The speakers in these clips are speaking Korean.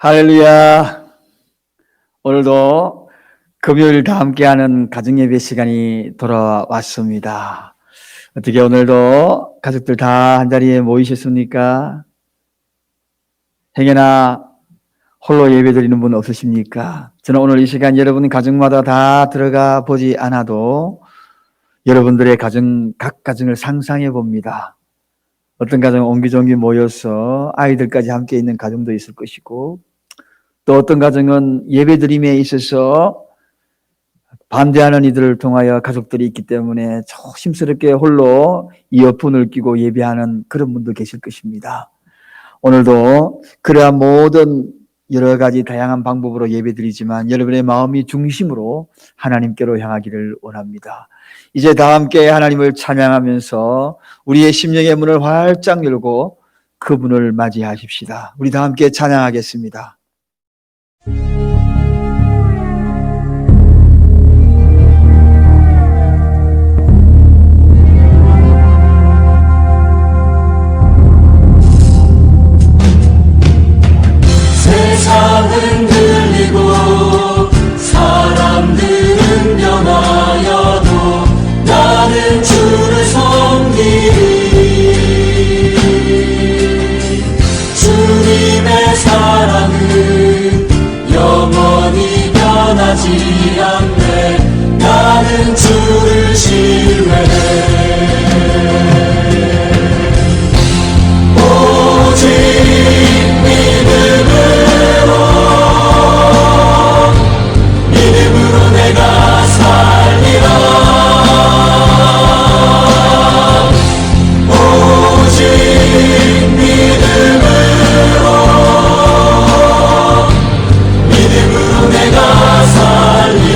할렐루야. 오늘도 금요일 다 함께하는 가정예배 시간이 돌아왔습니다. 어떻게 오늘도 가족들 다 한자리에 모이셨습니까? 행여나 홀로 예배 드리는 분 없으십니까? 저는 오늘 이 시간 여러분 가정마다 다 들어가 보지 않아도 여러분들의 가정, 각 가정을 상상해 봅니다. 어떤 가정은 옹기종기 모여서 아이들까지 함께 있는 가정도 있을 것이고, 또 어떤 가정은 예배드림에 있어서 반대하는 이들을 통하여 가족들이 있기 때문에 조심스럽게 홀로 이어폰을 끼고 예배하는 그런 분도 계실 것입니다. 오늘도 그러한 모든 여러 가지 다양한 방법으로 예배드리지만 여러분의 마음이 중심으로 하나님께로 향하기를 원합니다. 이제 다 함께 하나님을 찬양하면서 우리의 심령의 문을 활짝 열고 그분을 맞이하십시다. 우리 다 함께 찬양하겠습니다. 세상은 들리고 사람들은 변하여도 나는 주를 섬기리. 주님의 사랑은 영원히 변하지 않네. 나는 주를 신뢰해. 오직 믿음으로 내가 살리라. 오직 믿음으로 내가 살리라.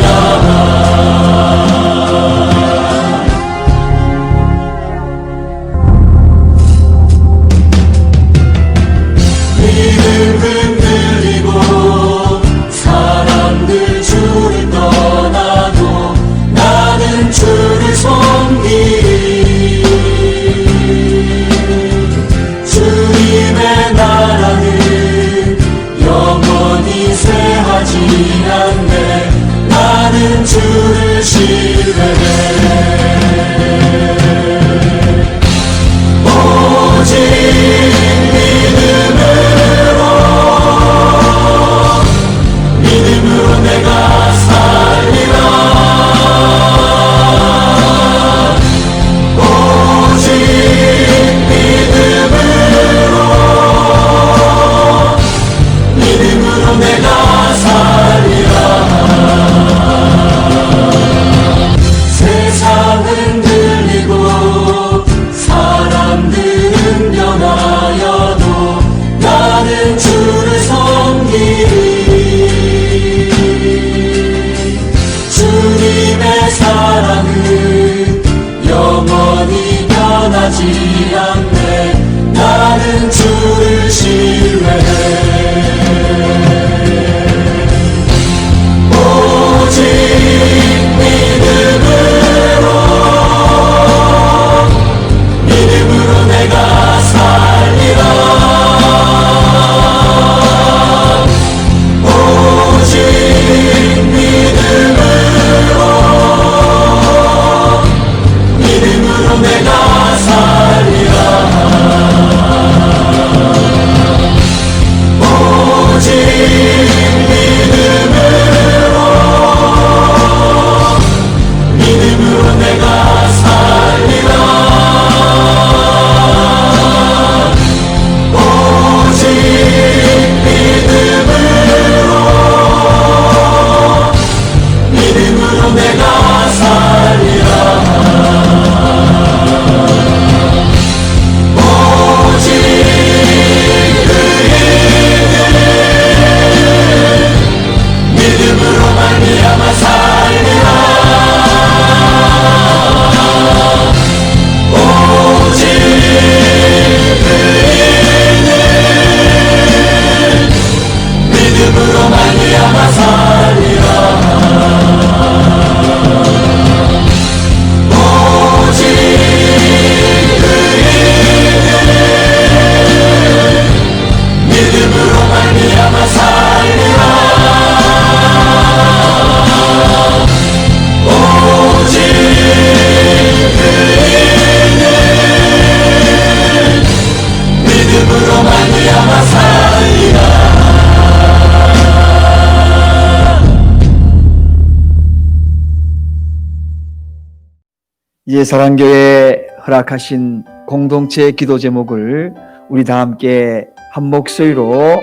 이제 사랑교회 허락하신 공동체 기도 제목을 우리 다 함께 한 목소리로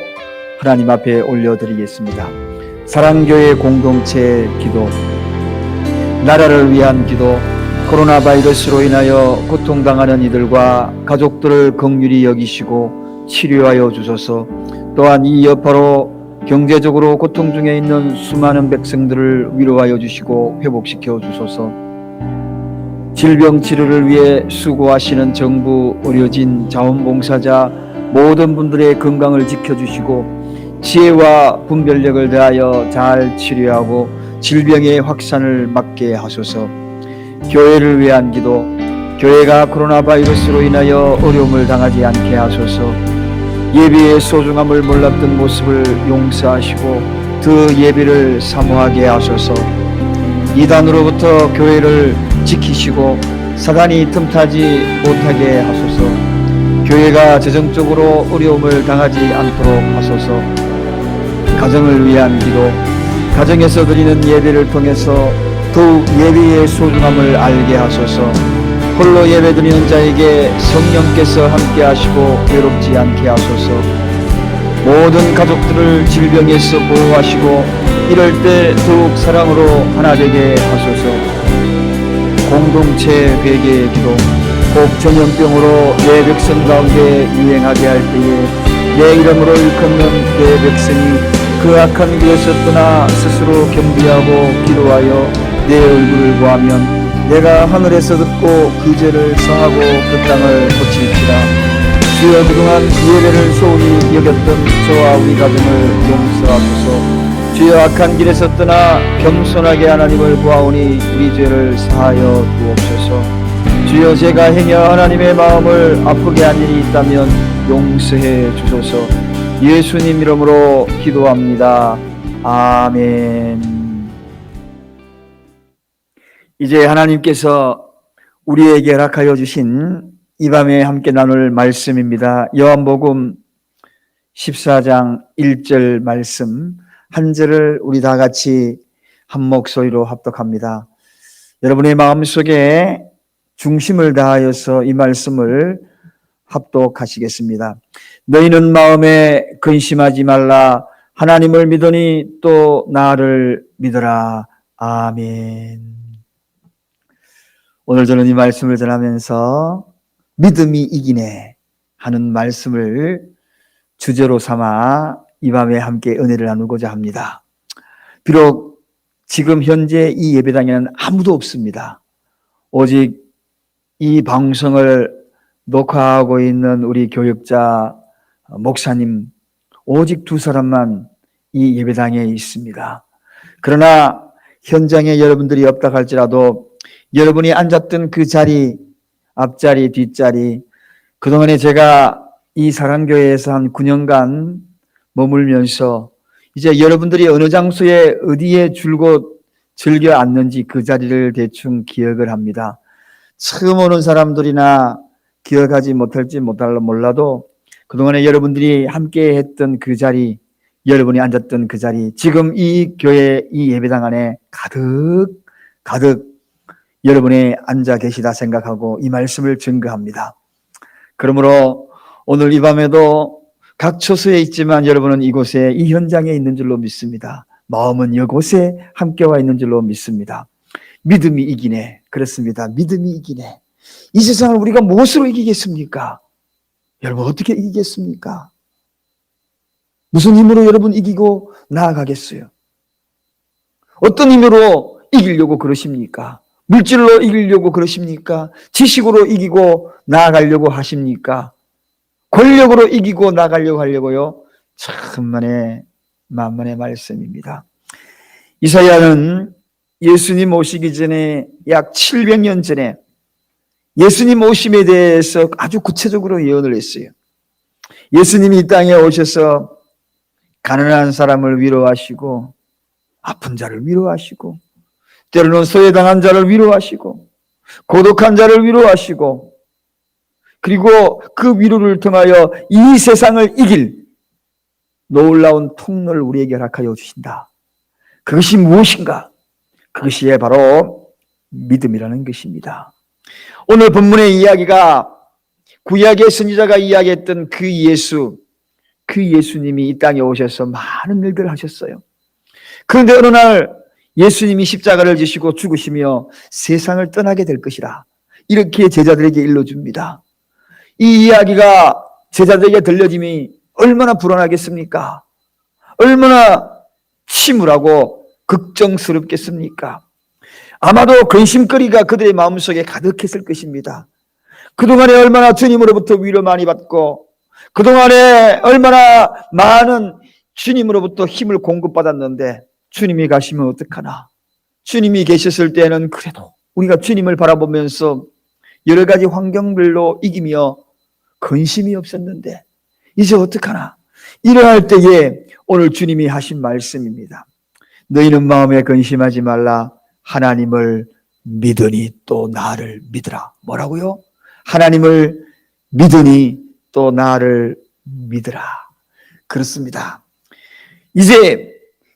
하나님 앞에 올려드리겠습니다. 사랑교회 공동체 기도. 나라를 위한 기도. 코로나 바이러스로 인하여 고통당하는 이들과 가족들을 긍휼히 여기시고 치료하여 주소서. 또한 이 여파로 경제적으로 고통 중에 있는 수많은 백성들을 위로하여 주시고 회복시켜 주소서. 질병 치료를 위해 수고하시는 정부, 의료진, 자원봉사자 모든 분들의 건강을 지켜주시고 지혜와 분별력을 다하여 잘 치료하고 질병의 확산을 막게 하소서. 교회를 위한 기도. 교회가 코로나 바이러스로 인하여 어려움을 당하지 않게 하소서. 예배의 소중함을 몰랐던 모습을 용서하시고 그 예배를 사모하게 하소서. 이단으로부터 교회를 지키시고 사단이 틈타지 못하게 하소서. 교회가 재정적으로 어려움을 당하지 않도록 하소서. 가정을 위한 기도. 가정에서 드리는 예배를 통해서 더욱 예배의 소중함을 알게 하소서. 홀로 예배 드리는 자에게 성령께서 함께 하시고 외롭지 않게 하소서. 모든 가족들을 질병에서 보호하시고 이럴 때 더욱 사랑으로 하나 되게 하소서. 공동체 회개의 기도. 꼭 전염병으로 내 백성 가운데 유행하게 할 때에 내 이름으로 일컫는 내 백성이 그 악한 길에서 떠나 스스로 겸비하고 기도하여 내 얼굴을 구하면 내가 하늘에서 듣고 그 죄를 사하고 그 땅을 고칠지라. 주여, 그동안 예배를 소홀히 여겼던 저와 우리 가정을 용서하소서. 주여, 악한 길에서 떠나 겸손하게 하나님을 구하오니 우리 죄를 사하여 주옵소서. 주여, 제가 행여 하나님의 마음을 아프게 한 일이 있다면 용서해 주소서. 예수님 이름으로 기도합니다. 아멘. 이제 하나님께서 우리에게 허락하여 주신 이 밤에 함께 나눌 말씀입니다. 요한복음 14장 1절 말씀 한 절을 우리 다 같이 한 목소리로 합독합니다. 여러분의 마음속에 중심을 다하여서 이 말씀을 합독하시겠습니다. 너희는 마음에 근심하지 말라. 하나님을 믿으니 또 나를 믿어라. 아멘. 오늘 저는 이 말씀을 전하면서 믿음이 이기네 하는 말씀을 주제로 삼아 이 밤에 함께 은혜를 나누고자 합니다. 비록 지금 현재 이 예배당에는 아무도 없습니다. 오직 이 방송을 녹화하고 있는 우리 교육자, 목사님 오직 두 사람만 이 예배당에 있습니다. 그러나 현장에 여러분들이 없다 할지라도 여러분이 앉았던 그 자리, 앞자리, 뒷자리, 그동안에 제가 이 사랑교회에서 한 9년간 머물면서 이제 여러분들이 어느 장소에 어디에 줄곧 즐겨 앉는지 그 자리를 대충 기억을 합니다. 처음 오는 사람들이나 기억하지 못할지 몰라도 그동안에 여러분들이 함께 했던 그 자리, 여러분이 앉았던 그 자리, 지금 이 교회, 이 예배당 안에 가득 여러분이 앉아 계시다 생각하고 이 말씀을 증거합니다. 그러므로 오늘 이 밤에도 각 처소에 있지만 여러분은 이곳에, 이 현장에 있는 줄로 믿습니다. 마음은 이곳에 함께 와 있는 줄로 믿습니다. 믿음이 이기네. 그렇습니다. 믿음이 이기네. 이 세상을 우리가 무엇으로 이기겠습니까? 여러분, 어떻게 이기겠습니까? 무슨 힘으로 여러분 이기고 나아가겠어요? 어떤 힘으로 이기려고 그러십니까? 물질로 이기려고 그러십니까? 지식으로 이기고 나아가려고 하십니까? 권력으로 이기고 나아가려고 하려고요? 천만의 만만의 말씀입니다. 이사야는 예수님 오시기 전에 약 700년 전에 예수님 오심에 대해서 아주 구체적으로 예언을 했어요. 예수님이 이 땅에 오셔서 가난한 사람을 위로하시고 아픈 자를 위로하시고 때로는 소외당한 자를 위로하시고 고독한 자를 위로하시고 그리고 그 위로를 통하여 이 세상을 이길 놀라운 통로를 우리에게 허락하여 주신다. 그것이 무엇인가? 그것이 바로 믿음이라는 것입니다. 오늘 본문의 이야기가 구약의 선지자가 이야기했던 그 예수님이 이 땅에 오셔서 많은 일들을 하셨어요. 그런데 어느 날 예수님이 십자가를 지시고 죽으시며 세상을 떠나게 될 것이라 이렇게 제자들에게 일러줍니다. 이 이야기가 제자들에게 들려짐이 얼마나 불안하겠습니까? 얼마나 침울하고 걱정스럽겠습니까? 아마도 근심거리가 그들의 마음속에 가득했을 것입니다. 그동안에 얼마나 주님으로부터 위로 많이 받고 그동안에 얼마나 많은 주님으로부터 힘을 공급받았는데 주님이 가시면 어떡하나? 주님이 계셨을 때는 그래도 우리가 주님을 바라보면서 여러 가지 환경별로 이기며 근심이 없었는데 이제 어떡하나? 이러할 때에 오늘 주님이 하신 말씀입니다. 너희는 마음에 근심하지 말라. 하나님을 믿으니 또 나를 믿으라. 뭐라고요? 하나님을 믿으니 또 나를 믿으라. 그렇습니다. 이제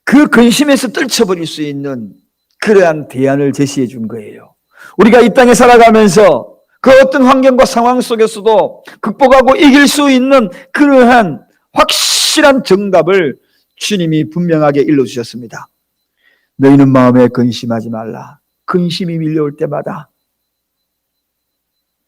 그 근심에서 떨쳐버릴 수 있는 그러한 대안을 제시해 준 거예요. 우리가 이 땅에 살아가면서 그 어떤 환경과 상황 속에서도 극복하고 이길 수 있는 그러한 확실한 정답을 주님이 분명하게 일러주셨습니다. 너희는 마음에 근심하지 말라. 근심이 밀려올 때마다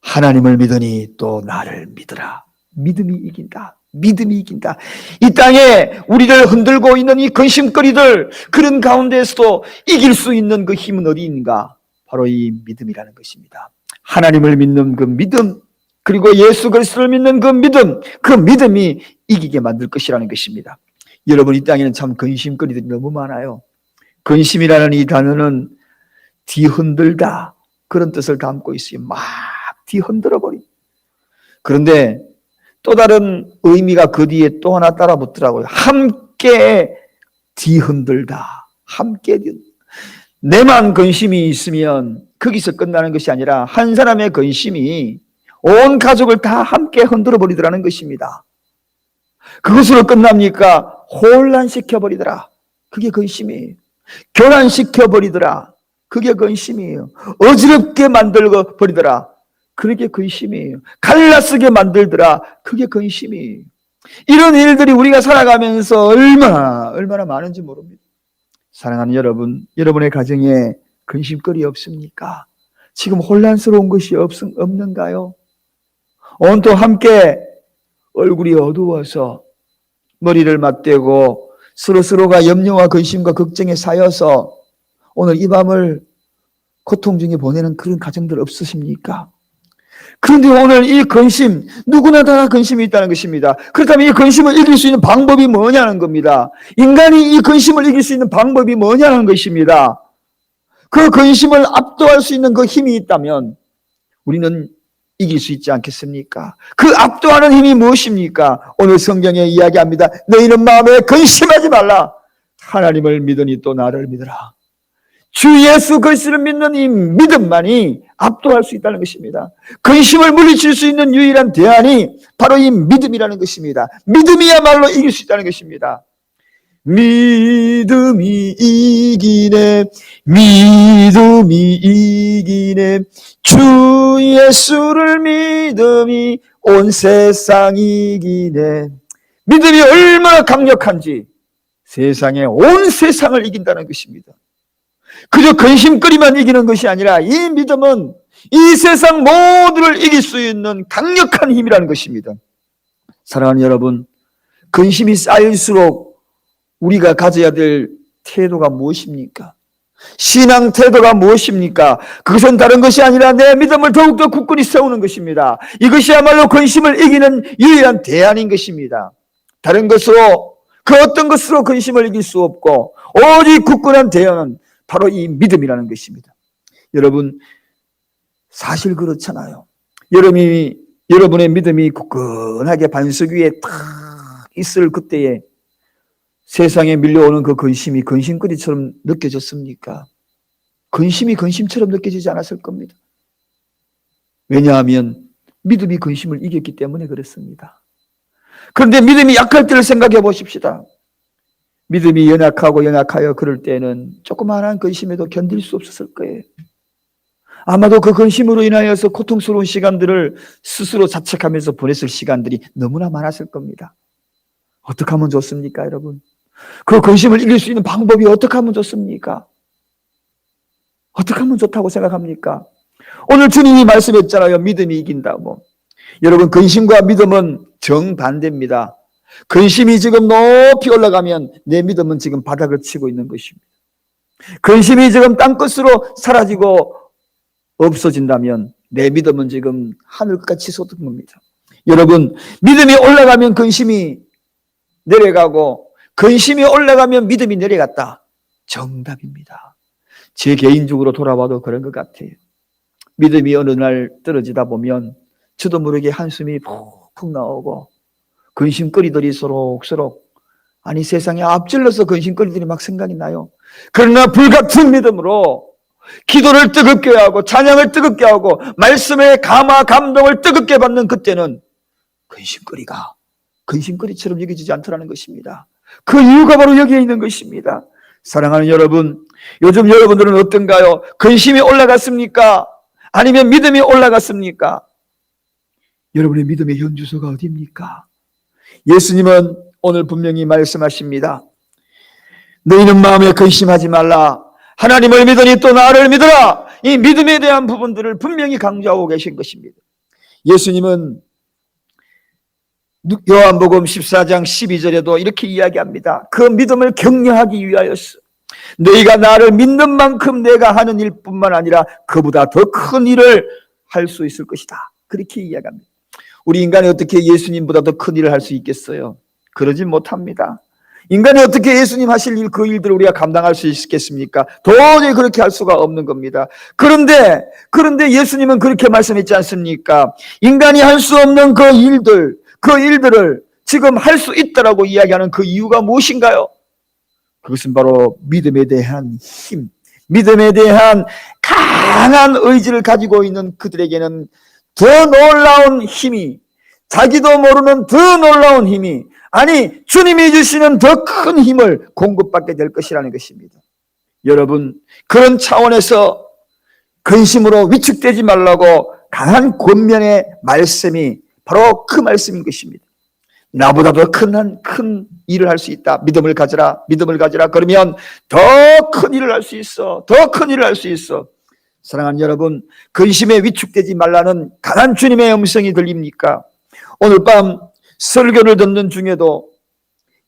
하나님을 믿으니 또 나를 믿으라. 믿음이 이긴다. 믿음이 이긴다. 이 땅에 우리를 흔들고 있는 이 근심거리들, 그런 가운데에서도 이길 수 있는 그 힘은 어디 있는가? 바로 이 믿음이라는 것입니다. 하나님을 믿는 그 믿음, 그리고 예수 그리스도를 믿는 그 믿음이 이기게 만들 것이라는 것입니다. 여러분, 이 땅에는 참 근심거리들이 너무 많아요. 근심이라는 이 단어는 뒤흔들다, 그런 뜻을 담고 있어요. 막 뒤흔들어버린. 그런데 또 다른 의미가 그 뒤에 또 하나 따라 붙더라고요. 함께 뒤흔들다. 함께 내만 근심이 있으면 거기서 끝나는 것이 아니라 한 사람의 근심이 온 가족을 다 함께 흔들어 버리더라는 것입니다. 그것으로 끝납니까? 혼란시켜버리더라. 그게 근심이에요. 교란시켜버리더라. 그게 근심이에요. 어지럽게 만들어 버리더라. 그게 근심이에요. 갈라쓰게 만들더라. 그게 근심이에요. 이런 일들이 우리가 살아가면서 얼마나 많은지 모릅니다. 사랑하는 여러분, 여러분의 가정에 근심거리 없습니까? 지금 혼란스러운 것이 없는가요? 온통 함께 얼굴이 어두워서 머리를 맞대고 서로가 염려와 근심과 걱정에 쌓여서 오늘 이 밤을 고통 중에 보내는 그런 가정들 없으십니까? 그런데 오늘 이 근심, 누구나 다 근심이 있다는 것입니다. 그렇다면 이 근심을 이길 수 있는 방법이 뭐냐는 겁니다. 인간이 이 근심을 이길 수 있는 방법이 뭐냐는 것입니다. 그 근심을 압도할 수 있는 그 힘이 있다면 우리는 이길 수 있지 않겠습니까? 그 압도하는 힘이 무엇입니까? 오늘 성경에 이야기합니다. 너희는 마음에 근심하지 말라. 하나님을 믿으니 또 나를 믿으라. 주 예수 그리스도를 믿는 이 믿음만이 압도할 수 있다는 것입니다. 근심을 물리칠 수 있는 유일한 대안이 바로 이 믿음이라는 것입니다. 믿음이야말로 이길 수 있다는 것입니다. 믿음이 이기네, 믿음이 이기네, 주 예수를 믿음이 온 세상 이기네. 믿음이 얼마나 강력한지 세상에 온 세상을 이긴다는 것입니다. 그저 근심거리만 이기는 것이 아니라 이 믿음은 이 세상 모두를 이길 수 있는 강력한 힘이라는 것입니다. 사랑하는 여러분, 근심이 쌓일수록 우리가 가져야 될 태도가 무엇입니까? 신앙 태도가 무엇입니까? 그것은 다른 것이 아니라 내 믿음을 더욱더 굳건히 세우는 것입니다. 이것이야말로 근심을 이기는 유일한 대안인 것입니다. 다른 것으로, 그 어떤 것으로 근심을 이길 수 없고 오직 굳건한 대안은 바로 이 믿음이라는 것입니다. 여러분, 사실 그렇잖아요. 여러분의 믿음이 굳건하게 반석 위에 탁 있을 그때에 세상에 밀려오는 그 근심이 근심거리처럼 느껴졌습니까? 근심이 근심처럼 느껴지지 않았을 겁니다. 왜냐하면 믿음이 근심을 이겼기 때문에 그렇습니다. 그런데 믿음이 약할 때를 생각해 보십시다. 믿음이 연약하여 그럴 때는 조그마한 근심에도 견딜 수 없었을 거예요. 아마도 그 근심으로 인하여서 고통스러운 시간들을 스스로 자책하면서 보냈을 시간들이 너무나 많았을 겁니다. 어떻게 하면 좋습니까, 여러분? 그 근심을 이길 수 있는 방법이 어떻게 하면 좋습니까? 어떻게 하면 좋다고 생각합니까? 오늘 주님이 말씀했잖아요. 믿음이 이긴다고. 여러분, 근심과 믿음은 정반대입니다. 근심이 지금 높이 올라가면 내 믿음은 지금 바닥을 치고 있는 것입니다. 근심이 지금 땅끝으로 사라지고 없어진다면 내 믿음은 지금 하늘까지 솟은 겁니다. 여러분, 믿음이 올라가면 근심이 내려가고 근심이 올라가면 믿음이 내려갔다. 정답입니다. 제 개인적으로 돌아봐도 그런 것 같아요. 믿음이 어느 날 떨어지다 보면 저도 모르게 한숨이 푹푹 나오고 근심거리들이 서록서록, 아니 세상에 앞질러서 근심거리들이 막 생각이 나요. 그러나 불같은 믿음으로 기도를 뜨겁게 하고 찬양을 뜨겁게 하고 말씀의 감화 감동을 뜨겁게 받는 그때는 근심거리처럼 여겨지지 않더라는 것입니다. 그 이유가 바로 여기에 있는 것입니다. 사랑하는 여러분, 요즘 여러분들은 어떤가요? 근심이 올라갔습니까? 아니면 믿음이 올라갔습니까? 여러분의 믿음의 현주소가 어디입니까? 예수님은 오늘 분명히 말씀하십니다. 너희는 마음에 근심하지 말라. 하나님을 믿으니 또 나를 믿으라. 이 믿음에 대한 부분들을 분명히 강조하고 계신 것입니다. 예수님은 요한복음 14장 12절에도 이렇게 이야기합니다. 그 믿음을 격려하기 위하여서 너희가 나를 믿는 만큼 내가 하는 일뿐만 아니라 그보다 더 큰 일을 할 수 있을 것이다. 그렇게 이야기합니다. 우리 인간이 어떻게 예수님보다 더 큰 일을 할 수 있겠어요? 그러지 못합니다. 인간이 어떻게 예수님 하실 일, 그 일들을 우리가 감당할 수 있겠습니까? 도저히 그렇게 할 수가 없는 겁니다. 그런데 예수님은 그렇게 말씀했지 않습니까? 인간이 할 수 없는 그 일들을 지금 할 수 있다라고 이야기하는 그 이유가 무엇인가요? 그것은 바로 믿음에 대한 힘, 믿음에 대한 강한 의지를 가지고 있는 그들에게는 더 놀라운 힘이, 자기도 모르는 더 놀라운 힘이, 아니 주님이 주시는 더 큰 힘을 공급받게 될 것이라는 것입니다. 여러분, 그런 차원에서 근심으로 위축되지 말라고 강한 권면의 말씀이 바로 그 말씀인 것입니다. 나보다 더 큰 일을 할 수 있다. 믿음을 가져라. 믿음을 가져라. 그러면 더 큰 일을 할 수 있어. 더 큰 일을 할 수 있어. 사랑하는 여러분, 근심에 위축되지 말라는 강한 주님의 음성이 들립니까? 오늘 밤 설교를 듣는 중에도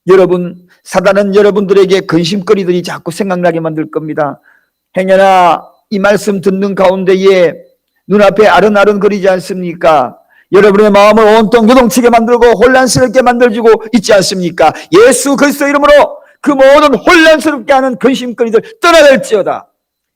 여러분, 사단은 여러분들에게 근심거리들이 자꾸 생각나게 만들 겁니다. 행여나 이 말씀 듣는 가운데에 눈앞에 아른아른거리지 않습니까? 여러분의 마음을 온통 요동치게 만들고 혼란스럽게 만들어주고 있지 않습니까? 예수 그리스도 이름으로 그 모든 혼란스럽게 하는 근심거리들 떠나갈지어다.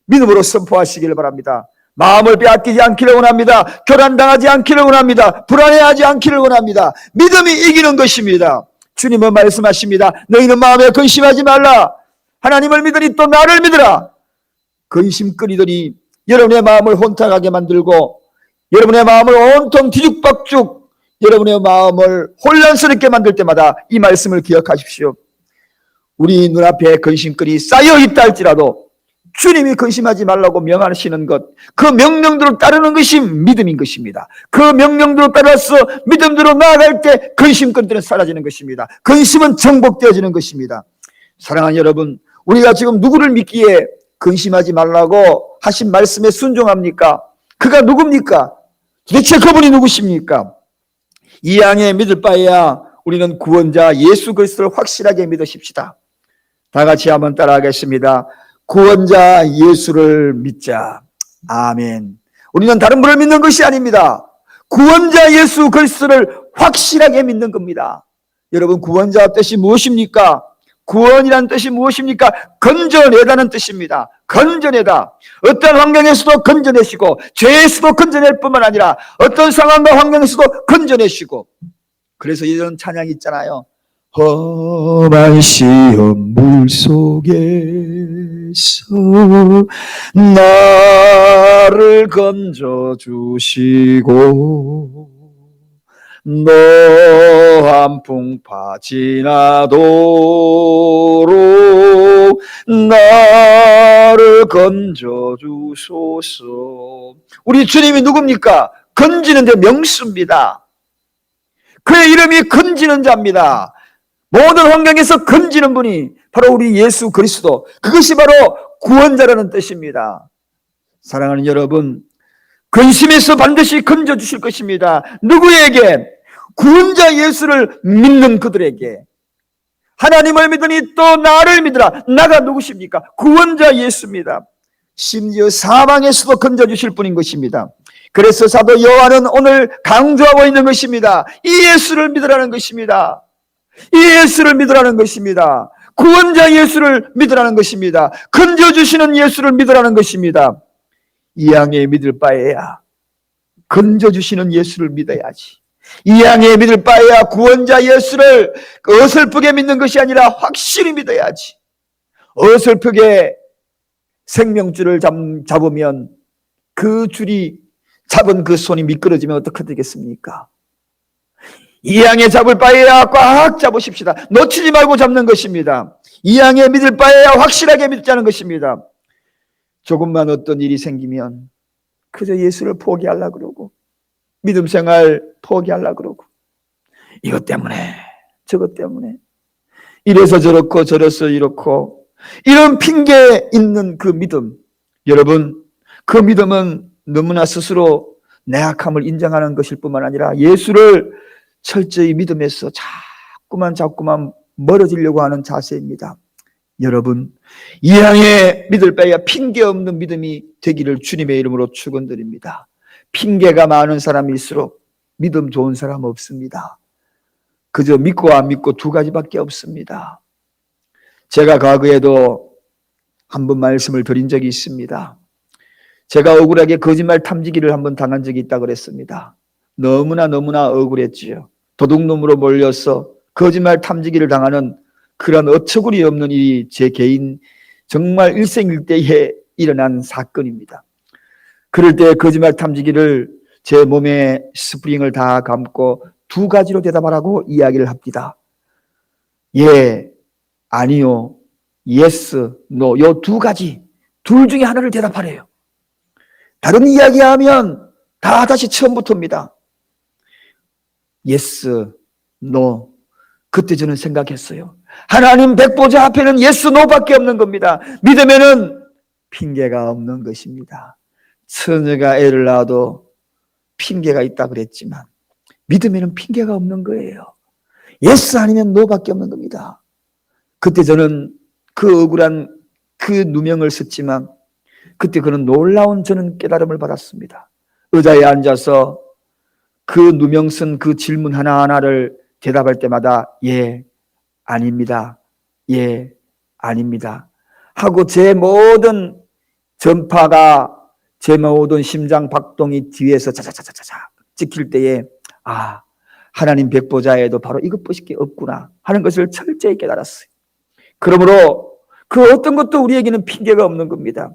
믿음으로 선포하시기를 바랍니다. 마음을 빼앗기지 않기를 원합니다. 교란당하지 않기를 원합니다. 불안해하지 않기를 원합니다. 믿음이 이기는 것입니다. 주님은 말씀하십니다. 너희는 마음에 근심하지 말라. 하나님을 믿으니 또 나를 믿으라. 근심거리들이 여러분의 마음을 혼탁하게 만들고 여러분의 마음을 온통 뒤죽박죽, 여러분의 마음을 혼란스럽게 만들 때마다 이 말씀을 기억하십시오. 우리 눈앞에 근심거리 쌓여 있다 할지라도 주님이 근심하지 말라고 명하시는 것, 그 명령대로 따르는 것이 믿음인 것입니다. 그 명령대로 따라서 믿음대로 나아갈 때 근심거리들은 사라지는 것입니다. 근심은 정복되어지는 것입니다. 사랑하는 여러분, 우리가 지금 누구를 믿기에 근심하지 말라고 하신 말씀에 순종합니까? 그가 누굽니까? 도대체 그분이 누구십니까? 이왕에 믿을 바에야 우리는 구원자 예수 그리스도를 확실하게 믿으십시다. 다 같이 한번 따라하겠습니다. 구원자 예수를 믿자. 아멘. 우리는 다른 분을 믿는 것이 아닙니다. 구원자 예수 그리스도를 확실하게 믿는 겁니다. 여러분, 구원자 뜻이 무엇입니까? 구원이라는 뜻이 무엇입니까? 건져내다는 뜻입니다. 건져내다. 어떤 환경에서도 건져내시고 죄에서도 건져낼 뿐만 아니라 어떤 상황과 환경에서도 건져내시고, 그래서 이런 찬양이 있잖아요. 험한 시험 물속에서 나를 건져주시고 노한 풍파 지나도록 나를 건져주소서. 우리 주님이 누굽니까? 건지는 자 명수입니다. 그의 이름이 건지는 자입니다. 모든 환경에서 건지는 분이 바로 우리 예수 그리스도, 그것이 바로 구원자라는 뜻입니다. 사랑하는 여러분, 근심에서 반드시 건져주실 것입니다. 누구에게? 구원자 예수를 믿는 그들에게. 하나님을 믿으니 또 나를 믿으라. 나가 누구십니까? 구원자 예수입니다. 심지어 사망에서도 건져주실 분인 것입니다. 그래서 사도 요한은 오늘 강조하고 있는 것입니다. 이 예수를 믿으라는 것입니다. 이 예수를 믿으라는 것입니다. 구원자 예수를 믿으라는 것입니다. 건져주시는 예수를 믿으라는 것입니다. 이 양에 믿을 바에야 건져주시는 예수를 믿어야지. 이 양에 믿을 바에야 구원자 예수를 어설프게 믿는 것이 아니라 확실히 믿어야지. 어설프게 생명줄을 잡으면 그 줄이 잡은 그 손이 미끄러지면 어떻게 되겠습니까? 이 양에 잡을 바에야 꽉 잡으십시다. 놓치지 말고 잡는 것입니다. 이 양에 믿을 바에야 확실하게 믿자는 것입니다. 조금만 어떤 일이 생기면 그저 예수를 포기하려고 그러고 믿음 생활 포기하려고 그러고 이것 때문에 저것 때문에 이래서 저렇고 저래서 이렇고 이런 핑계 있는 그 믿음, 여러분 그 믿음은 너무나 스스로 내 악함을 인정하는 것일 뿐만 아니라 예수를 철저히 믿음에서 자꾸만 멀어지려고 하는 자세입니다. 여러분, 이 향에 믿을 바에야 핑계 없는 믿음이 되기를 주님의 이름으로 축원드립니다. 핑계가 많은 사람일수록 믿음 좋은 사람 없습니다. 그저 믿고 안 믿고 두 가지밖에 없습니다. 제가 과거에도 한번 말씀을 드린 적이 있습니다. 제가 억울하게 거짓말 탐지기를 한번 당한 적이 있다고 그랬습니다. 너무나 억울했지요. 도둑놈으로 몰려서 거짓말 탐지기를 당하는 그런 어처구니 없는 일이 제 개인 정말 일생일대에 일어난 사건입니다. 그럴 때 거짓말 탐지기를 제 몸에 스프링을 다 감고 두 가지로 대답하라고 이야기를 합니다. 예, 아니요, yes, no, 요 두 가지, 둘 중에 하나를 대답하래요. 다른 이야기하면 다 다시 처음부터입니다. yes, no. 그때 저는 생각했어요. 하나님 백보자 앞에는 yes, no밖에 없는 겁니다. 믿음에는 핑계가 없는 것입니다. 처녀가 애를 낳아도 핑계가 있다 그랬지만 믿음에는 핑계가 없는 거예요. yes 아니면 no밖에 없는 겁니다. 그때 저는 그 억울한 그 누명을 썼지만 그때 그는 놀라운 저는 깨달음을 받았습니다. 의자에 앉아서 그 누명 쓴 그 질문 하나하나를 대답할 때마다 예, 아닙니다. 예, 아닙니다. 하고 제 모든 전파가 제 모든 심장 박동이 뒤에서 자자자자자 찍힐 때에 아, 하나님 백보자에도 바로 이것밖에 없구나 하는 것을 철저히 깨달았어요. 그러므로 그 어떤 것도 우리에게는 핑계가 없는 겁니다.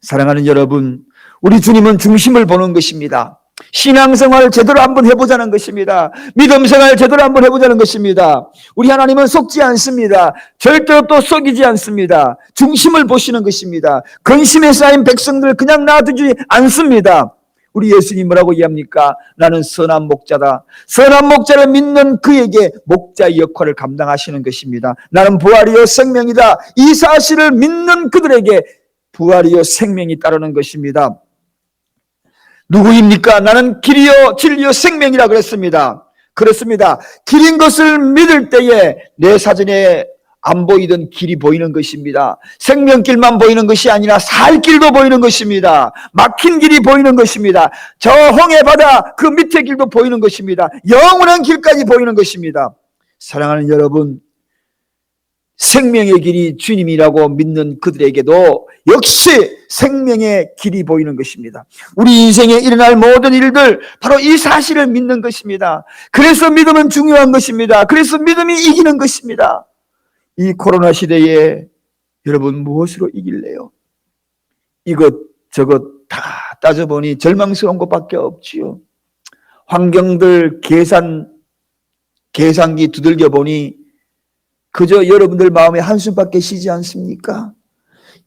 사랑하는 여러분, 우리 주님은 중심을 보는 것입니다. 신앙생활 제대로 한번 해보자는 것입니다. 믿음생활 제대로 한번 해보자는 것입니다. 우리 하나님은 속지 않습니다. 절대로 또 속이지 않습니다. 중심을 보시는 것입니다. 근심에 쌓인 백성들 그냥 놔두지 않습니다. 우리 예수님 뭐라고 이야기합니까? 나는 선한 목자다. 선한 목자를 믿는 그에게 목자의 역할을 감당하시는 것입니다. 나는 부활이요 생명이다. 이 사실을 믿는 그들에게 부활이요 생명이 따르는 것입니다. 누구입니까? 나는 길이요 진리요 생명이라 그랬습니다. 그렇습니다. 길인 것을 믿을 때에 내 사전에 안 보이던 길이 보이는 것입니다. 생명길만 보이는 것이 아니라 살 길도 보이는 것입니다. 막힌 길이 보이는 것입니다. 저 홍해 바다 그 밑에 길도 보이는 것입니다. 영원한 길까지 보이는 것입니다. 사랑하는 여러분, 생명의 길이 주님이라고 믿는 그들에게도 역시 생명의 길이 보이는 것입니다. 우리 인생에 일어날 모든 일들 바로 이 사실을 믿는 것입니다. 그래서 믿음은 중요한 것입니다. 그래서 믿음이 이기는 것입니다. 이 코로나 시대에 여러분 무엇으로 이길래요? 이것 저것 다 따져보니 절망스러운 것밖에 없지요. 환경들 계산기 두들겨 보니 그저 여러분들 마음에 한숨밖에 쉬지 않습니까?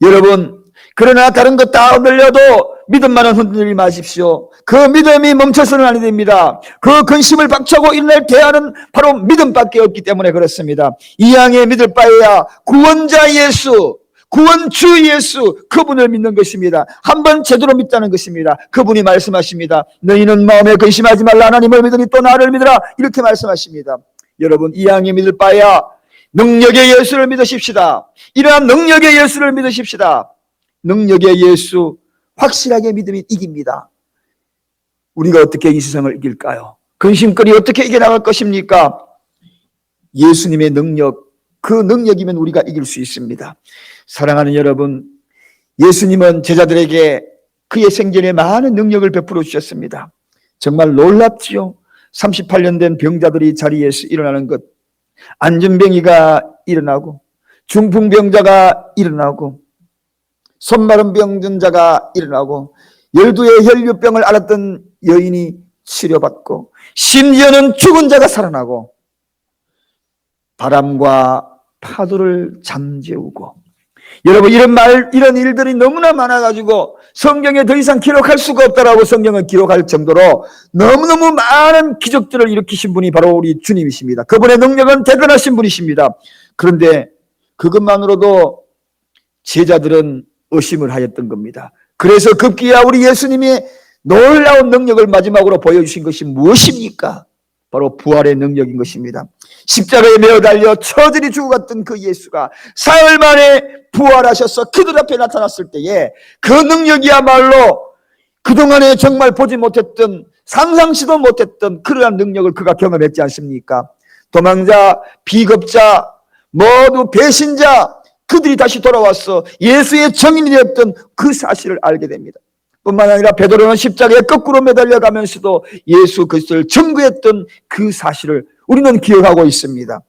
여러분, 그러나 다른 것 다 흔들려도 믿음만은 흔들리지 마십시오. 그 믿음이 멈춰서는 아니 됩니다. 그 근심을 박차고 일어날 대안은 바로 믿음밖에 없기 때문에 그렇습니다. 이 양에 믿을 바에야 구원자 예수, 구원주 예수, 그분을 믿는 것입니다. 한번 제대로 믿다는 것입니다. 그분이 말씀하십니다. 너희는 마음에 근심하지 말라. 하나님을 믿으니 또 나를 믿으라. 이렇게 말씀하십니다. 여러분, 이 양에 믿을 바에야 능력의 예수를 믿으십시다. 이러한 능력의 예수를 믿으십시다. 능력의 예수, 확실하게 믿으면 이깁니다. 우리가 어떻게 이 세상을 이길까요? 근심거리 어떻게 이겨나갈 것입니까? 예수님의 능력, 그 능력이면 우리가 이길 수 있습니다. 사랑하는 여러분, 예수님은 제자들에게 그의 생전에 많은 능력을 베풀어 주셨습니다. 정말 놀랍지요. 38년 된 병자들이 자리에서 일어나는 것, 안전병이가 일어나고 중풍병자가 일어나고 손마른 병든 자가 일어나고 열두의 혈류병을 앓았던 여인이 치료받고 심지어는 죽은 자가 살아나고 바람과 파도를 잠재우고, 여러분, 이런 일들이 너무나 많아가지고 성경에 더 이상 기록할 수가 없다라고 성경은 기록할 정도로 너무너무 많은 기적들을 일으키신 분이 바로 우리 주님이십니다. 그분의 능력은 대단하신 분이십니다. 그런데 그것만으로도 제자들은 의심을 하였던 겁니다. 그래서 급기야 우리 예수님이 놀라운 능력을 마지막으로 보여주신 것이 무엇입니까? 바로 부활의 능력인 것입니다. 십자가에 매어 달려 처절히 죽어갔던 그 예수가 사흘 만에 부활하셔서 그들 앞에 나타났을 때에 그 능력이야말로 그동안에 정말 보지 못했던, 상상치도 못했던 그러한 능력을 그가 경험했지 않습니까? 도망자, 비겁자, 모두 배신자, 그들이 다시 돌아와서 예수의 증인이 되었던 그 사실을 알게 됩니다. 뿐만 아니라 베드로는 십자가에 거꾸로 매달려 가면서도 예수 그리스도를 증거했던 그 사실을 우리는 기억하고 있습니다.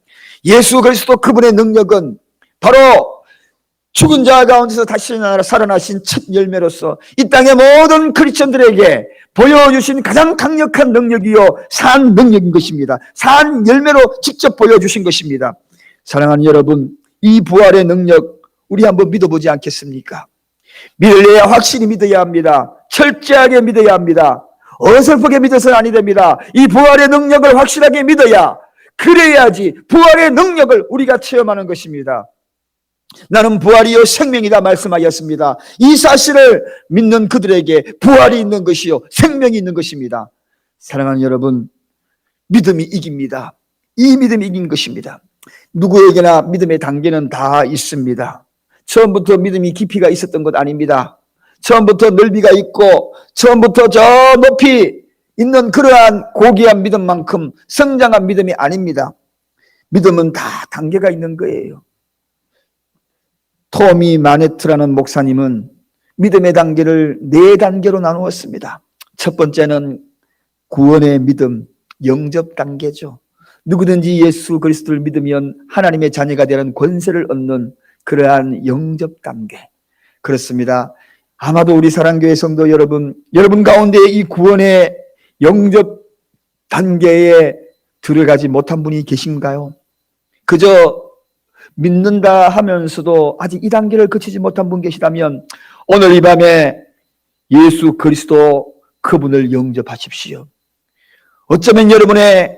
예수 그리스도 그분의 능력은 바로 죽은 자 가운데서 다시 살아나신 첫 열매로서 이 땅의 모든 크리스천들에게 보여주신 가장 강력한 능력이요 산 능력인 것입니다. 산 열매로 직접 보여주신 것입니다. 사랑하는 여러분, 이 부활의 능력 우리 한번 믿어보지 않겠습니까? 믿으려야 확실히 믿어야 합니다. 철저하게 믿어야 합니다. 어설프게 믿어서는 아니 됩니다. 이 부활의 능력을 확실하게 믿어야, 그래야지 부활의 능력을 우리가 체험하는 것입니다. 나는 부활이요 생명이다 말씀하였습니다. 이 사실을 믿는 그들에게 부활이 있는 것이요 생명이 있는 것입니다. 사랑하는 여러분, 믿음이 이깁니다. 이 믿음이 이긴 것입니다. 누구에게나 믿음의 단계는 다 있습니다. 처음부터 믿음이 깊이가 있었던 것 아닙니다. 처음부터 넓이가 있고 처음부터 저 높이 있는 그러한 고귀한 믿음만큼 성장한 믿음이 아닙니다. 믿음은 다 단계가 있는 거예요. 토미 마네트라는 목사님은 믿음의 단계를 4단계로 나누었습니다. 첫 번째는 구원의 믿음, 영접 단계죠. 누구든지 예수 그리스도를 믿으면 하나님의 자녀가 되는 권세를 얻는 그러한 영접 단계. 그렇습니다. 아마도 우리 사랑교회 성도 여러분 가운데 이 구원의 영접 단계에 들어가지 못한 분이 계신가요? 그저 믿는다 하면서도 아직 이 단계를 거치지 못한 분 계시다면 오늘 이 밤에 예수 그리스도 그분을 영접하십시오. 어쩌면 여러분의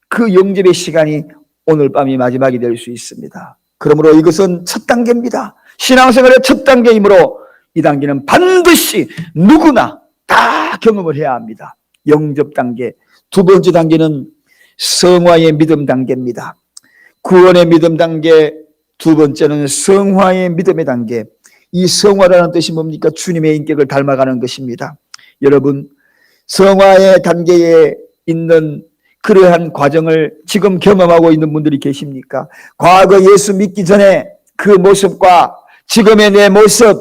그 영접의 시간이 오늘 밤이 마지막이 될 수 있습니다. 그러므로 이것은 첫 단계입니다. 신앙생활의 첫 단계이므로 이 단계는 반드시 누구나 다 경험을 해야 합니다. 영접 단계. 두 번째 단계는 성화의 믿음 단계입니다. 구원의 믿음 단계, 두 번째는 성화의 믿음의 단계. 이 성화라는 뜻이 뭡니까? 주님의 인격을 닮아가는 것입니다. 여러분, 성화의 단계에 있는 그러한 과정을 지금 경험하고 있는 분들이 계십니까? 과거 예수 믿기 전에 그 모습과 지금의 내 모습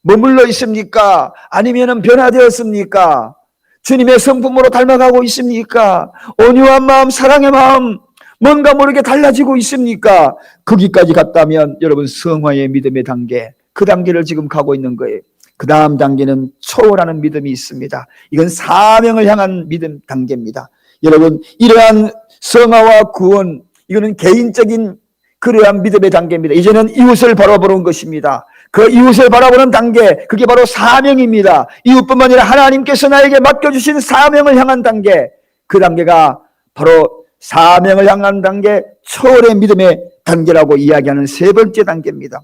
머물러 있습니까? 아니면 변화되었습니까? 주님의 성품으로 닮아가고 있습니까? 온유한 마음, 사랑의 마음 뭔가 모르게 달라지고 있습니까? 거기까지 갔다면 여러분 성화의 믿음의 단계, 그 단계를 지금 가고 있는 거예요. 그 다음 단계는 초월하는 믿음이 있습니다. 이건 사명을 향한 믿음 단계입니다. 여러분, 이러한 성화와 구원, 이거는 개인적인 그러한 믿음의 단계입니다. 이제는 이웃을 바라보는 것입니다. 그 이웃을 바라보는 단계, 그게 바로 사명입니다. 이웃뿐만 아니라 하나님께서 나에게 맡겨주신 사명을 향한 단계, 그 단계가 바로 사명을 향한 단계, 초월의 믿음의 단계라고 이야기하는 세 번째 단계입니다.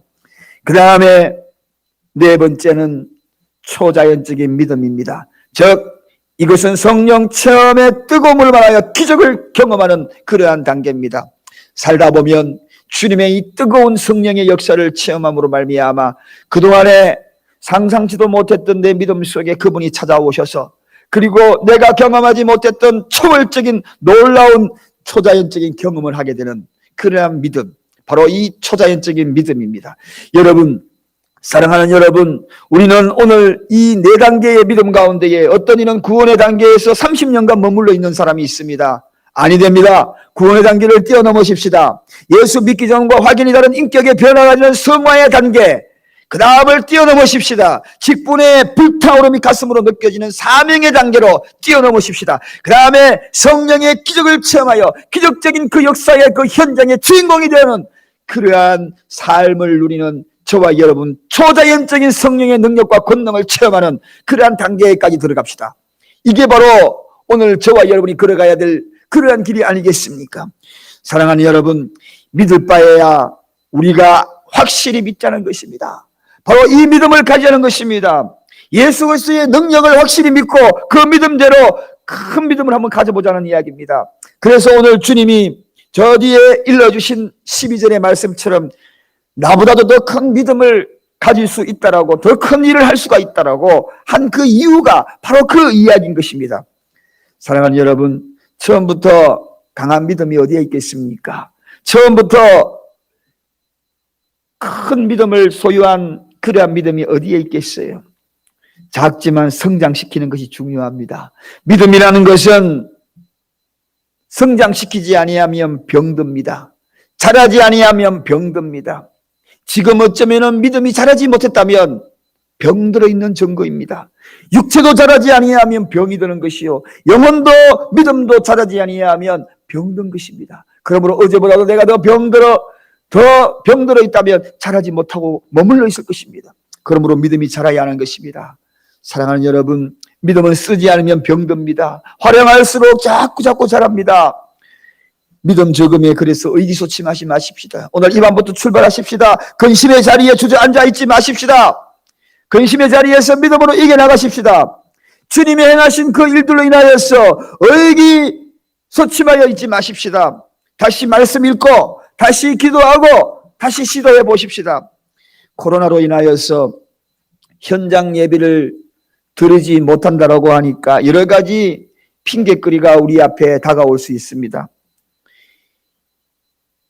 그 다음에 네 번째는 초자연적인 믿음입니다. 즉 이것은 성령 체험의 뜨거움을 말하여 기적을 경험하는 그러한 단계입니다. 살다 보면 주님의 이 뜨거운 성령의 역사를 체험함으로 말미암아 그동안에 상상치도 못했던 내 믿음 속에 그분이 찾아오셔서, 그리고 내가 경험하지 못했던 초월적인 놀라운 초자연적인 경험을 하게 되는 그러한 믿음, 바로 이 초자연적인 믿음입니다. 여러분, 사랑하는 여러분, 우리는 오늘 이 네 단계의 믿음 가운데에 어떤 이는 구원의 단계에서 30년간 머물러 있는 사람이 있습니다. 아니 됩니다. 구원의 단계를 뛰어넘으십시다. 예수 믿기 전과 확연히 다른 인격의 변화가 되는 성화의 단계, 그 다음을 뛰어넘으십시다. 직분의 불타오름이 가슴으로 느껴지는 사명의 단계로 뛰어넘으십시다. 그 다음에 성령의 기적을 체험하여 기적적인 그 역사의 그 현장의 주인공이 되는 그러한 삶을 누리는 저와 여러분, 초자연적인 성령의 능력과 권능을 체험하는 그러한 단계까지 들어갑시다. 이게 바로 오늘 저와 여러분이 걸어가야 될 그러한 길이 아니겠습니까? 사랑하는 여러분, 믿을 바에야 우리가 확실히 믿자는 것입니다. 바로 이 믿음을 가지는 것입니다. 예수 그리스도의 능력을 확실히 믿고 그 믿음대로 큰 믿음을 한번 가져보자는 이야기입니다. 그래서 오늘 주님이 저 뒤에 일러주신 12절의 말씀처럼 나보다도 더 큰 믿음을 가질 수 있다라고, 더 큰 일을 할 수가 있다라고 한 그 이유가 바로 그 이야기인 것입니다. 사랑하는 여러분, 처음부터 강한 믿음이 어디에 있겠습니까? 처음부터 큰 믿음을 소유한 그러한 믿음이 어디에 있겠어요? 작지만 성장시키는 것이 중요합니다. 믿음이라는 것은 성장시키지 아니하면 병듭니다. 자라지 아니하면 병듭니다. 지금 어쩌면 믿음이 자라지 못했다면 병들어 있는 증거입니다. 육체도 자라지 아니하면 병이 드는 것이요, 영혼도 믿음도 자라지 아니하면 병든 것입니다. 그러므로 어제보다도 내가 더 병들어 있다면 자라지 못하고 머물러 있을 것입니다. 그러므로 믿음이 자라야 하는 것입니다. 사랑하는 여러분, 믿음은 쓰지 않으면 병듭니다. 활용할수록 자꾸 자랍니다. 믿음 적음에 그래서 의기소침하지 마십시다. 오늘 이 밤부터 출발하십시다. 근심의 자리에 주저앉아 있지 마십시다. 근심의 자리에서 믿음으로 이겨나가십시다. 주님이 행하신 그 일들로 인하여서 의기소침하여 있지 마십시다. 다시 말씀 읽고 다시 기도하고 다시 시도해 보십시다. 코로나로 인하여서 현장 예배를 드리지 못한다라고 하니까 여러 가지 핑계거리가 우리 앞에 다가올 수 있습니다.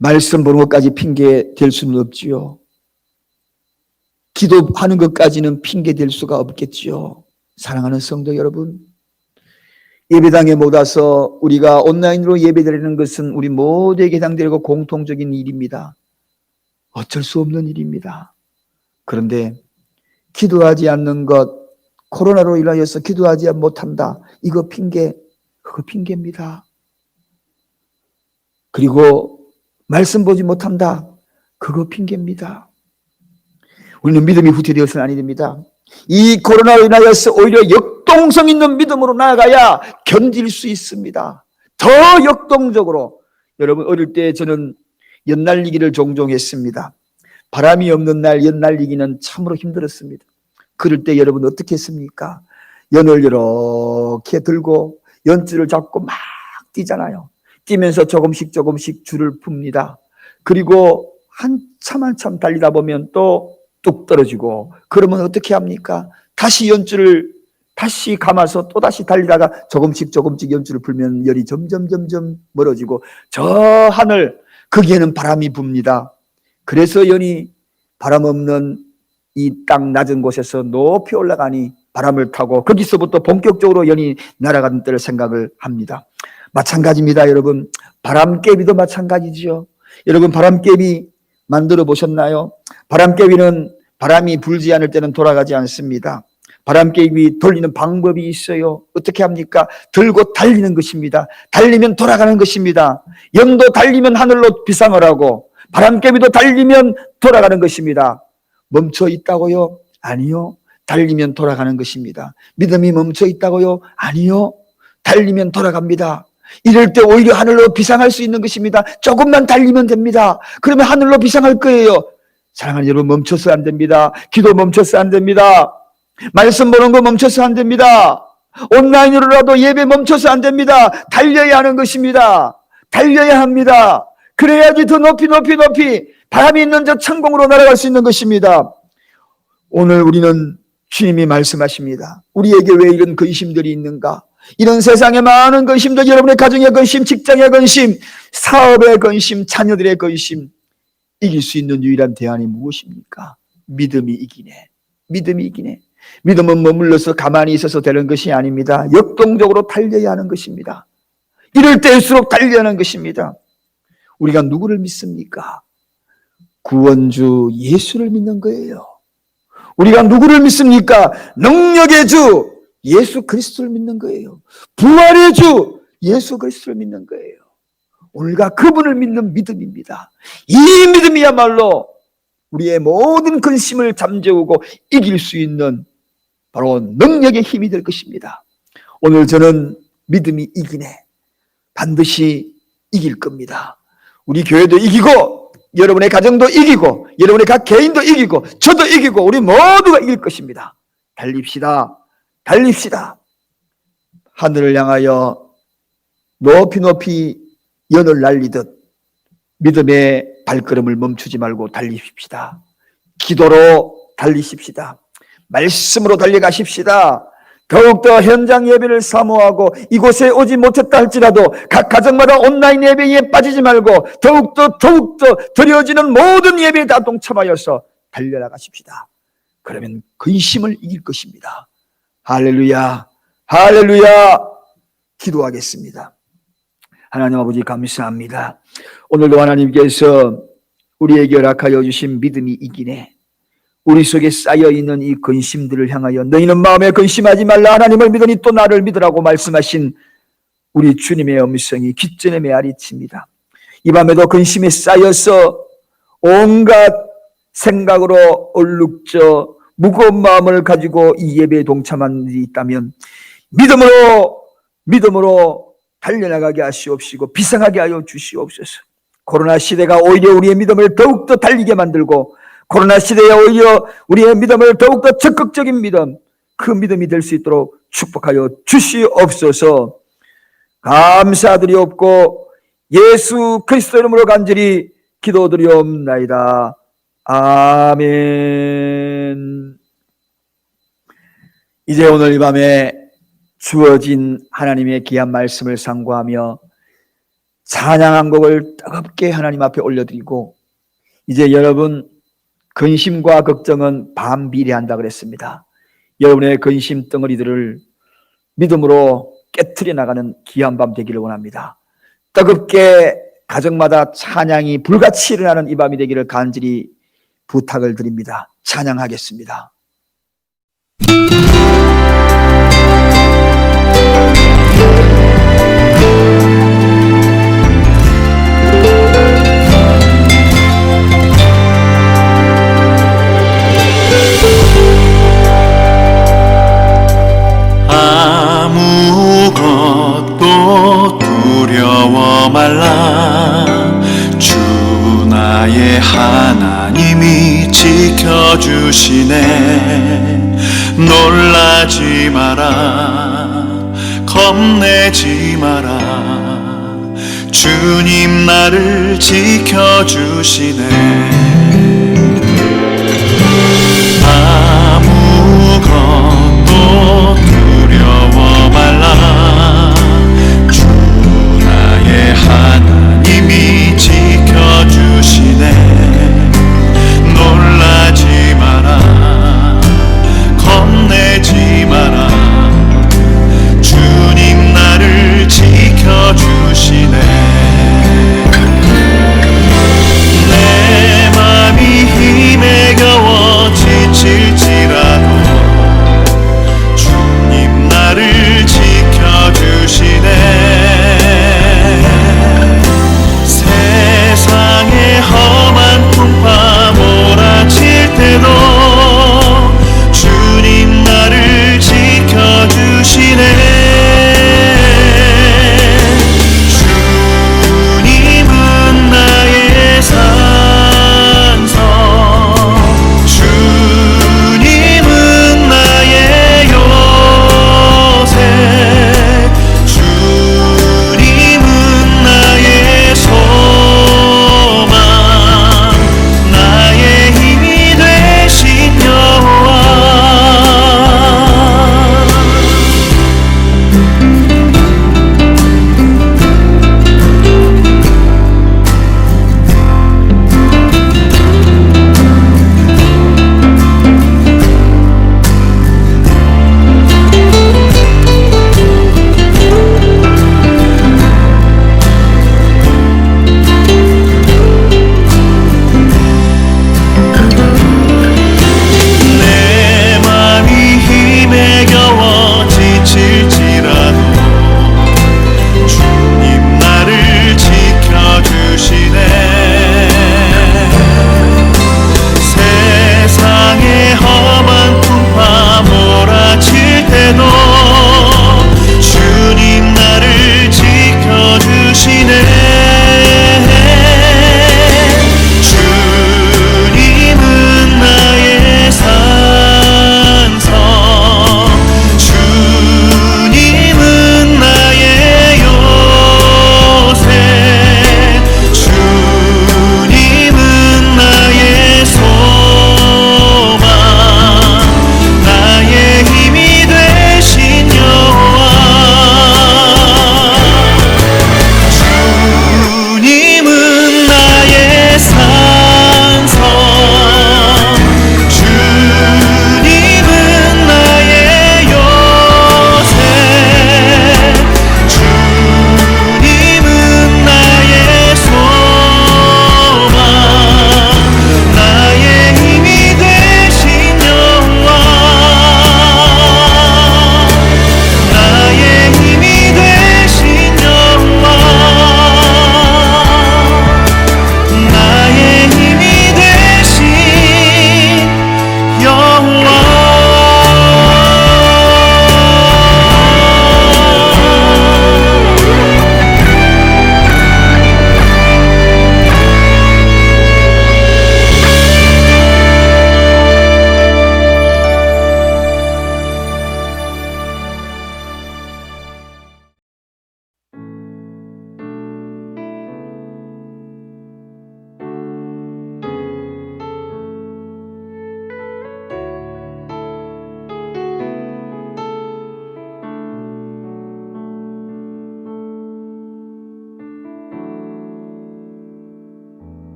말씀 보는 것까지 핑계 될 수는 없지요. 기도하는 것까지는 핑계 될 수가 없겠지요. 사랑하는 성도 여러분, 예배당에 못 와서 우리가 온라인으로 예배드리는 것은 우리 모두에게 해당되고 공통적인 일입니다. 어쩔 수 없는 일입니다. 그런데 기도하지 않는 것, 코로나로 인하여서 기도하지 못한다, 이거 핑계, 그거 핑계입니다. 그리고 말씀 보지 못한다, 그거 핑계입니다. 우리는 믿음이 후퇴되어서는 아니 됩니다. 이 코로나로 인하여서 오히려 역동성 있는 믿음으로 나아가야 견딜 수 있습니다. 더 역동적으로. 여러분, 어릴 때 저는 연날리기를 종종 했습니다. 바람이 없는 날 연날리기는 참으로 힘들었습니다. 그럴 때 여러분 어떻게 했습니까? 연을 이렇게 들고 연줄을 잡고 막 뛰잖아요. 뛰면서 조금씩 줄을 풉니다. 그리고 한참 달리다 보면 또 뚝 떨어지고, 그러면 어떻게 합니까? 다시 연줄을 다시 감아서 또 다시 달리다가 조금씩 연줄을 풀면 열이 점점 멀어지고 저 하늘, 거기에는 바람이 붑니다. 그래서 연이 바람 없는 이 땅 낮은 곳에서 높이 올라가니 바람을 타고 거기서부터 본격적으로 연이 날아가는 때를 생각을 합니다. 마찬가지입니다. 여러분, 바람개비도 마찬가지죠. 여러분, 바람개비 만들어 보셨나요? 바람개비는 바람이 불지 않을 때는 돌아가지 않습니다. 바람개비 돌리는 방법이 있어요. 어떻게 합니까? 들고 달리는 것입니다. 달리면 돌아가는 것입니다. 연도 달리면 하늘로 비상을 하고 바람개비도 달리면 돌아가는 것입니다. 멈춰 있다고요? 아니요. 달리면 돌아가는 것입니다. 믿음이 멈춰 있다고요? 아니요. 달리면 돌아갑니다. 이럴 때 오히려 하늘로 비상할 수 있는 것입니다. 조금만 달리면 됩니다. 그러면 하늘로 비상할 거예요. 사랑하는 여러분, 멈춰서 안 됩니다. 기도 멈춰서 안 됩니다. 말씀 보는 거 멈춰서 안 됩니다. 온라인으로라도 예배 멈춰서 안 됩니다. 달려야 하는 것입니다. 달려야 합니다. 그래야지 더 높이 바람이 있는 저 천공으로 날아갈 수 있는 것입니다. 오늘 우리는 주님이 말씀하십니다. 우리에게 왜 이런 근심들이 있는가? 이런 세상에 많은 근심들, 여러분의 가정의 근심, 직장의 근심, 사업의 근심, 자녀들의 근심, 이길 수 있는 유일한 대안이 무엇입니까? 믿음이 이기네. 믿음이 이기네. 믿음은 머물러서 가만히 있어서 되는 것이 아닙니다. 역동적으로 달려야 하는 것입니다. 이럴 때일수록 달려야 하는 것입니다. 우리가 누구를 믿습니까? 구원주 예수를 믿는 거예요. 우리가 누구를 믿습니까? 능력의 주 예수 그리스도를 믿는 거예요. 부활의 주 예수 그리스도를 믿는 거예요. 오늘가 그분을 믿는 믿음입니다. 이 믿음이야말로 우리의 모든 근심을 잠재우고 이길 수 있는 바로 능력의 힘이 될 것입니다. 오늘 저는 믿음이 이기네. 반드시 이길 겁니다. 우리 교회도 이기고, 여러분의 가정도 이기고, 여러분의 각 개인도 이기고, 저도 이기고, 우리 모두가 이길 것입니다. 달립시다. 달립시다. 하늘을 향하여 높이 연을 날리듯 믿음의 발걸음을 멈추지 말고 달리십시다. 기도로 달리십시다. 말씀으로 달려가십시다. 더욱더 현장 예배를 사모하고 이곳에 오지 못했다 할지라도 각 가정마다 온라인 예배에 빠지지 말고 더욱더 드려지는 모든 예배에 다 동참하여서 달려나가십시다. 그러면 근심을 이길 것입니다. 할렐루야, 할렐루야. 기도하겠습니다. 하나님 아버지 감사합니다. 오늘도 하나님께서 우리에게 허락하여 주신 믿음이 이기네. 우리 속에 쌓여있는 이 근심들을 향하여 너희는 마음에 근심하지 말라 하나님을 믿으니 또 나를 믿으라고 말씀하신 우리 주님의 음성이 귓전에 메아리칩니다. 이 밤에도 근심에 쌓여서 온갖 생각으로 얼룩져 무거운 마음을 가지고 이 예배에 동참한 일이 있다면 믿음으로 달려나가게 하시옵시고 비상하게 하여 주시옵소서. 코로나 시대가 오히려 우리의 믿음을 더욱더 달리게 만들고 코로나 시대에 오히려 우리의 믿음을 더욱더 적극적인 믿음, 그 믿음이 될 수 있도록 축복하여 주시옵소서. 감사드리옵고 예수 그리스도 이름으로 간절히 기도드리옵나이다. 아멘. 이제 오늘 이 밤에 주어진 하나님의 귀한 말씀을 상고하며 찬양 한 곡을 뜨겁게 하나님 앞에 올려드리고, 이제 여러분 근심과 걱정은 반비례한다 그랬습니다. 여러분의 근심 덩어리들을 믿음으로 깨트려 나가는 귀한 밤 되기를 원합니다. 뜨겁게 가정마다 찬양이 불같이 일어나는 이 밤이 되기를 간절히 부탁을 드립니다. 찬양하겠습니다. 아무것도 두려워 말라. 주 나의 하나님이 지켜주시네. 놀라지 마라, 겁내지 마라. 주님 나를 지켜주시네. 아무것도 두려워 말라. 주 나의 하나님이 지켜주시네. 놀라지 마라, 겁내지 마라. 주님 나를 지켜주시네. 내 맘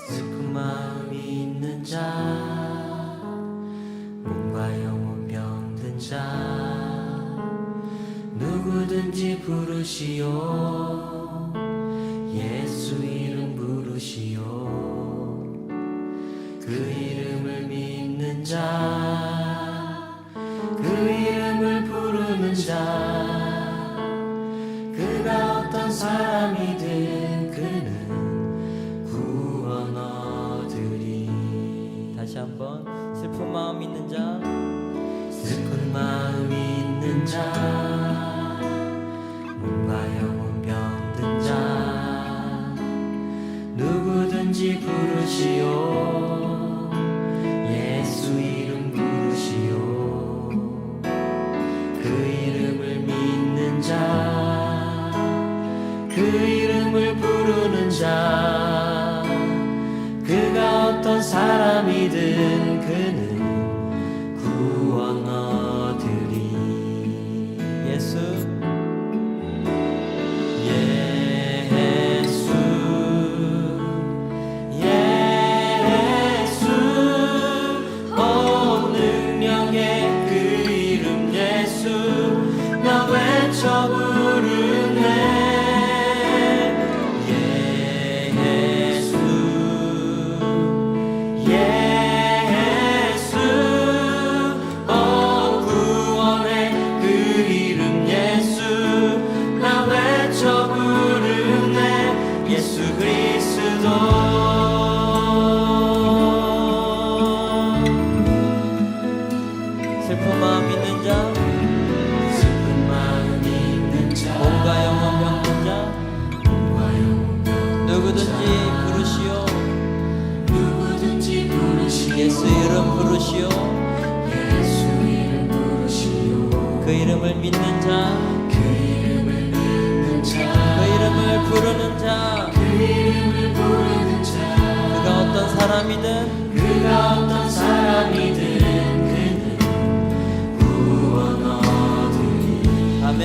슬픈 마음이 있는 자, 몸과 영혼 병든 자, 누구든지 부르시오. 예수 이름 부르시오. 그 이름을 믿는 자, 그 이름을 부르는 자, 그가 어떤 사람이든 그는 구원 얻으리. 다시 한번. 슬픈 마음 있는 자, 슬픈 마음 있는 자, 몸과 영혼 병든 자, 누구든지 부르시오. 예수 이름 부르시오. 그 이름을 믿는 자, 그 이름을 부르는 자, 그가 어떤 사람이든 그는 구원 얻으리. 예수 예수 예수 오 능력의 그 이름 예수 나 외쳐 부르네. 예수 예수 오 구원의 그 이름 예수 나 외쳐 부르네. 예수 그리스도 슬픈 마음 있는 자, 슬픈 마음 있는 자, 몸과 영혼 병든 자, 몸과 영혼 병든 누구든지 부르시오. 누구든지 부르시오. 예수 이름 부르시오. 예수 이름 부르시오. 그 이름을 믿는 자, 그 이름을 믿는 자, 그 이름을 부르는 자, 그 이름을 부르는 자, 그가 어떤 사람이든 그가 어떤 사람이든 그는 구원 얻으리. 아멘.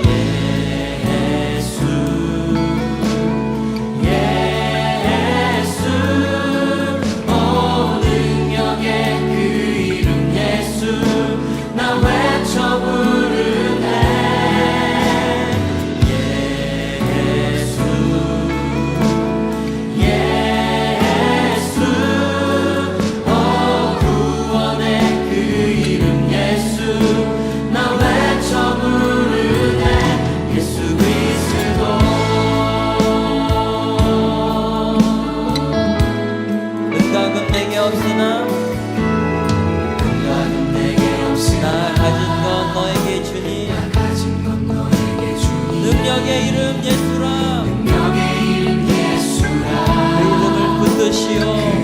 예수 예수 오 능력의 그 이름 예수 나 외쳐 부르네. 예수 예수 오 구원의 그 이름 예수 나 외쳐 부르네. 예수 그리스도 은각은 내게 없으나 은각은 내게 없으나 가진 건 너에게 주니 가진 건 너에게 주니 능력의 이름 예수라 능력의 이름 예수라 그 이름을 붙드시오.